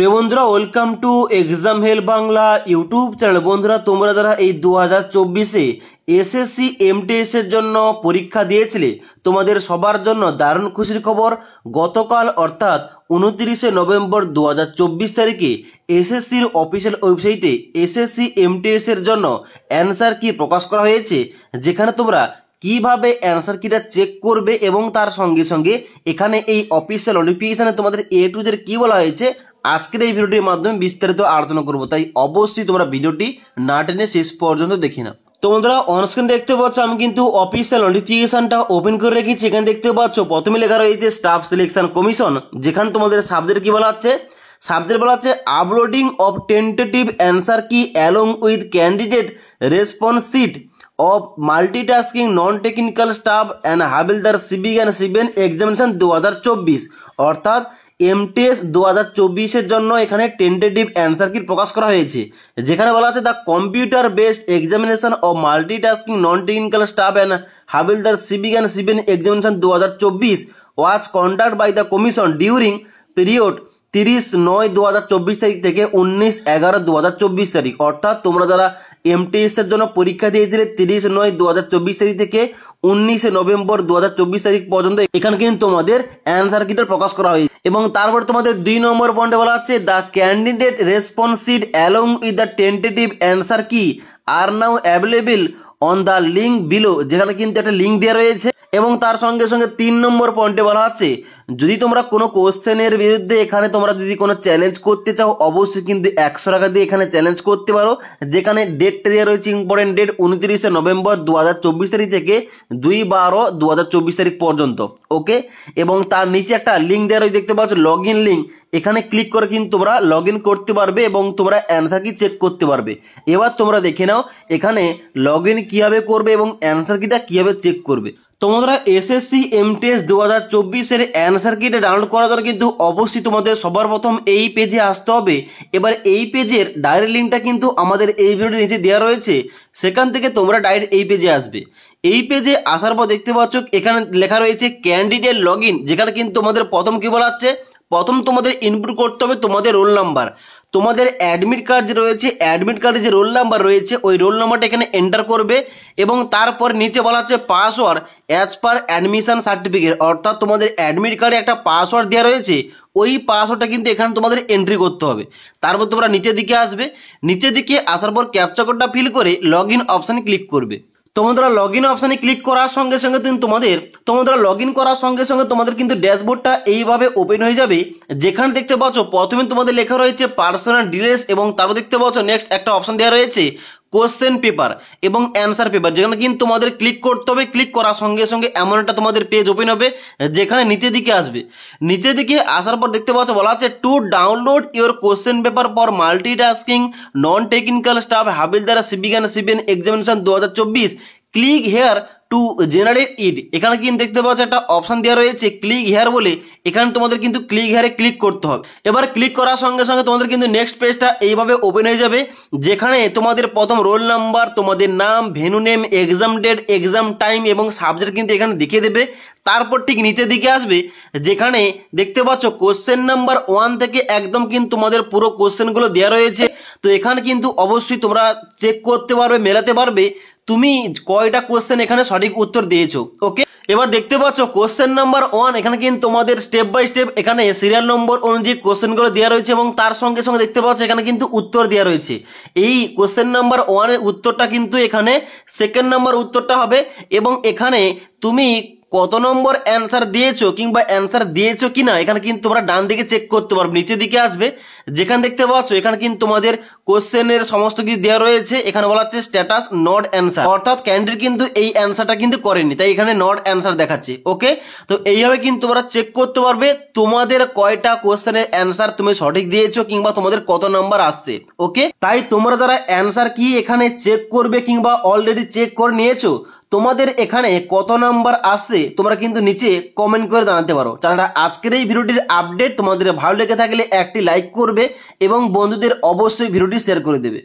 প্রিয় বন্ধুরা, welcome to exam help Bangla YouTube channel. বন্ধুরা, তোমরা যারা এই 2024-এ এসএসসি এমটিএস এর জন্য পরীক্ষা দিয়েছিলে, তোমাদের সবার জন্য দারুণ খুশির খবর। গতকাল অর্থাৎ 29শে নভেম্বর 2024 তারিখে এসএসসির অফিসিয়াল ওয়েবসাইটে এসএসসি এমটিএস এর জন্য অ্যান্সার কি প্রকাশ করা হয়েছে, যেখানে তোমরা কিভাবে অ্যান্সার কিটা চেক করবে এবং তার সঙ্গে সঙ্গে এখানে এই অফিসিয়াল নোটিফিকেশনে তোমাদের এ টু জেড কি বলা হয়েছে আজকের এই ভিডিওটির মাধ্যমে বিস্তারিত আলোচনা করব। তাই অবশ্যই তোমরা ভিডিওটি না টেনে শেষ পর্যন্ত দেখে নাও। তো বন্ধুরা, অনস্ক্রিন দেখতে পাচ্ছ আমি কিন্তু অফিসিয়াল নোটিফিকেশনটা ওপেন করে রেখেছি। এখানে দেখতে পাচ্ছ প্রথমে লেখা রয়েছে স্টাফ সিলেকশন কমিশন, যেখানে তোমাদের সাবজেক্ট কি বলা হচ্ছে, সাবজেক্ট বলা হচ্ছে uploading of tentative answer key along with candidate response sheet of multitasking non-technical staff and Havildar civic and civil examination 2024 অর্থাৎ এমটিএস 2024-এর জন্য এখানে টেন্টেটিভ অ্যান্সার কি প্রকাশ করা হয়েছে, যেখানে বলা আছে the computer based examination of multitasking non technical staff and Havildar civic and civil examination 2024 was conduct by the commission during period 30/9/2024 তারিখ থেকে 19/11/2024 তারিখ। অর্থাৎ তোমরা যারা এমটিএস এর জন্য পরীক্ষা দিয়েছিলে 30/9/2024 তারিখ থেকে 19শে নভেম্বর 2024 তারিখ পর্যন্ত এখানে কিন্তু তোমাদের অ্যান্সার কিটা প্রকাশ করা হয়েছে। এবং তারপর তোমাদের 2 নম্বর পয়েন্টে বলা হচ্ছে the candidate response sheet along with the tentative answer key are now available on the link below, যেখানে কিন্তু একটা লিঙ্ক দেওয়া রয়েছে। এবং তার সঙ্গে সঙ্গে 3 নম্বর পয়েন্টে বলা হচ্ছে যদি তোমরা কোনো কোশ্চেনের বিরুদ্ধে এখানে তোমরা যদি কোনো চ্যালেঞ্জ করতে চাও, অবশ্যই কিন্তু 100 টাকা দিয়ে এখানে চ্যালেঞ্জ করতে পারো, যেখানে ডেটটা দেওয়া রয়েছে ইম্পর্টেন্ট ডেট 29শে নভেম্বর 2024 তারিখ থেকে 2/12/2024 তারিখ পর্যন্ত। ওকে, এবং তার নিচে একটা লিঙ্ক দেওয়া রয়েছে দেখতে পাচ্ছ লগ ইন লিঙ্ক, এখানে ক্লিক করে কিন্তু তোমরা লগ ইন করতে পারবে এবং তোমরা অ্যান্সার কি চেক করতে পারবে। এবার তোমরা দেখে নাও এখানে লগ ইন কীভাবে করবে এবং অ্যান্সার কিটা কীভাবে চেক করবে। তোমরা এসএসসি এমটিএস 2024-এর অ্যান্সার কিটা ডাউনলোড করার জন্য কিন্তু অবশ্যই তোমাদের সবার প্রথম এই পেজে আসতে হবে। এবার এই পেজের ডাইরেক্ট লিঙ্কটা কিন্তু আমাদের এই ভিডিওর নিচে দেওয়া রয়েছে, সেখান থেকে তোমরা ডাইরেক্ট এই পেজে আসবে। এই পেজে আসার পর দেখতে পাচ্ছ এখানে লেখা রয়েছে ক্যান্ডিডেট লগ ইন, যেখানে কিন্তু তোমাদের প্রথম কি বলা হচ্ছে, প্রথম তোমাদের ইনপুট করতে হবে তোমাদের রোল নাম্বার। তোমাদের অ্যাডমিট কার্ড যে রয়েছে, অ্যাডমিট কার্ডে যে রোল নাম্বার রয়েছে ওই রোল নাম্বারটা এখানে এন্টার করবে। এবং তারপর নিচে বলা হচ্ছে password as per admission certificate, অর্থাৎ তোমাদের অ্যাডমিট কার্ডে একটা পাসওয়ার্ড দেওয়া রয়েছে, ওই পাসওয়ার্ডটা কিন্তু এখানে তোমাদের এন্ট্রি করতে হবে। তারপর তোমরা নিচের দিকে আসবে, নিচের দিকে আসার পর ক্যাপচা কোডটা ফিল করে লগ ইন অপশানে ক্লিক করবে। তোমরা লগ ইন অপশানে ক্লিক করার সঙ্গে সঙ্গে তোমরা লগ ইন করার সঙ্গে সঙ্গে তোমাদের কিন্তু ড্যাশবোর্ডটা এইভাবে ওপেন হয়ে যাবে, যেখানে দেখতে পাচ্ছ প্রথমে তোমাদের লেখা রয়েছে পার্সোনাল ডিটেইলস এবং তারপর দেখতে পাচ্ছ নেক্সট একটা অপশান দেওয়া রয়েছে কোশ্চেন পেপার এবং অ্যান্সার পেপার, যেখানে কিন্তু তোমাদের ক্লিক করতে হবে। ক্লিক করার সঙ্গে সঙ্গে এমন একটা তোমাদের পেজ ওপেন হবে, যেখানে নিচের দিকে আসবে। নিচের দিকে আসার পর দেখতে পাচ্ছ বলা আছে to download your question paper for multitasking non technical staff Havildar civic and civil examination 2024 click here to generate it. এখানে কিন্তু দেখতে পাচ্ছ একটা অপশন দেওয়া রয়েছে ক্লিক হেয়ার বলে, এখানে তোমাদের কিন্তু ক্লিক হেয়ারে ক্লিক করতে হবে। এবার ক্লিক করার সঙ্গে সঙ্গে তোমাদের কিন্তু নেক্সট পেজটা এইভাবে ওপেন হয়ে যাবে, যেখানে তোমাদের প্রথম রোল নাম্বার, তোমাদের নাম, venue name, exam date, exam time এবং সাবজেক্ট কিন্তু এখানে দেখিয়ে দেবে। তারপর ঠিক নিচের দিকে আসবে, যেখানে দেখতে পাচ্ছ কোশ্চেন নাম্বার 1 থেকে একদম কিন্তু তোমাদের পুরো কোশ্চেনগুলো দেওয়া রয়েছে। তো এখানে কিন্তু অবশ্যই তোমরা চেক করতে পারবে, মেলাতে পারবে তুমি কয়টা কোশ্চেন এখানে সঠিক উত্তর দিয়েছো। ওকে, এবার দেখতে পাচ্ছ কোশ্চেন নাম্বার 1 এখানে কিন্তু তোমাদের স্টেপ বাই স্টেপ এখানে সিরিয়াল নম্বর অনুযায়ী কোশ্চেনগুলো দেওয়া রয়েছে এবং তার সঙ্গে সঙ্গে দেখতে পাচ্ছ এখানে কিন্তু উত্তর দেওয়া রয়েছে। এই কোশ্চেন নাম্বার 1 এর উত্তরটা কিন্তু এখানে সেকেন্ড নাম্বার উত্তরটা হবে এবং এখানে তুমি কত নম্বর অ্যান্সার দিয়েছো কিংবা অ্যান্সার দিয়েছো কিনা এখানে কিন্তু তোমরা ডান দিকে চেক করতে পারবে। নিচের দিকে আসবে, যেখানে দেখতে পাচ্ছ এখানে কিন্তু তোমাদের কোশ্চেনের সমস্ত কিছু দেওয়া রয়েছে। এখানে বলা হচ্ছে স্ট্যাটাস নট অ্যান্সার, অর্থাৎ ক্যান্ডিডেট কিন্তু এই অ্যান্সারটা কিন্তু করেনি, তাই এখানে নট অ্যান্সার দেখাচ্ছে। ওকে, তো এইভাবে কিন্তু তোমরা চেক করতে পারবে তোমাদের কয়টা কোশ্চেনের অ্যান্সার তুমি সঠিক দিয়েছো কিংবা তোমাদের কত নাম্বার আসছে। ওকে, তাই তোমরা যারা অ্যান্সার কি এখানে চেক করবে কিংবা অলরেডি চেক করে নিয়েছো, তোমাদের এখানে কত নাম্বার আসছে তোমরা কিন্তু নিচে কমেন্ট করে জানাতে পারো। তাহলে আজকের এই ভিডিওটির আপডেট তোমাদের ভালো লেগে থাকলে একটি লাইক করবে এবং বন্ধুদের অবশ্যই ভিডিওটি শেয়ার করে দেবে।